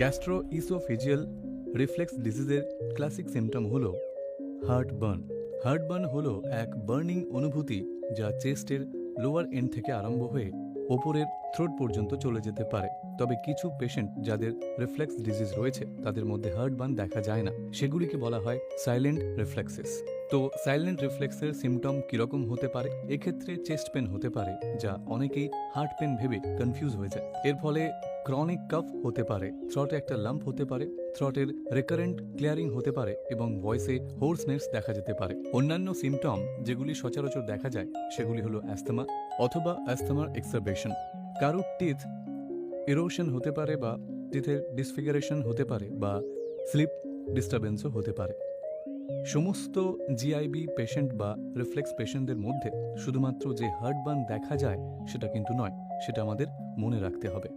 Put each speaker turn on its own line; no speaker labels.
Gastroesophageal reflex ডিজিজের classic symptom হলো heartburn. Heartburn হলো এক বার্নিং অনুভূতি যা চেস্টের লোয়ার এন্ড থেকে আরম্ভ হয়ে ওপরের থ্রোট পর্যন্ত চলে যেতে পারে। তবে কিছু পেশেন্ট যাদের রিফ্লেক্স ডিজিজ রয়েছে তাদের মধ্যে হার্টবার্ন দেখা যায় না, সেগুলিকে বলা হয় সাইলেন্ট রিফ্লেক্সেস। তো সাইলেন্ট রিফ্লেক্সের সিমটম কীরকম হতে পারে? এক্ষেত্রে চেস্ট পেন হতে পারে, যা অনেকেই হার্ট পেন ভেবে কনফিউজ হয়ে যায়। এর ফলে ক্রনিক কাফ হতে পারে, থ্রটে একটা লাম্প হতে পারে, থ্রটের রিকারেন্ট ক্লিয়ারিং হতে পারে এবং ভয়েসে হোর্সনেস দেখা যেতে পারে। অন্যান্য সিমটম যেগুলি সচরাচর দেখা যায় সেগুলি হলো অ্যাস্থমা অথবা অ্যাস্থমার এক্সারবেশন। কারুর টিথ ইরোশন হতে পারে বা টিথের ডিসফিগারেশন হতে পারে বা স্লিপ ডিস্টারবেন্সও হতে পারে। সমস্ত জিআইবি পেশেন্ট বা রিফ্লেক্স পেশেন্টদের মধ্যে শুধুমাত্র যে হার্টবার্ন দেখা যায় সেটা কিন্তু নয়, সেটা আমাদের মনে রাখতে হবে।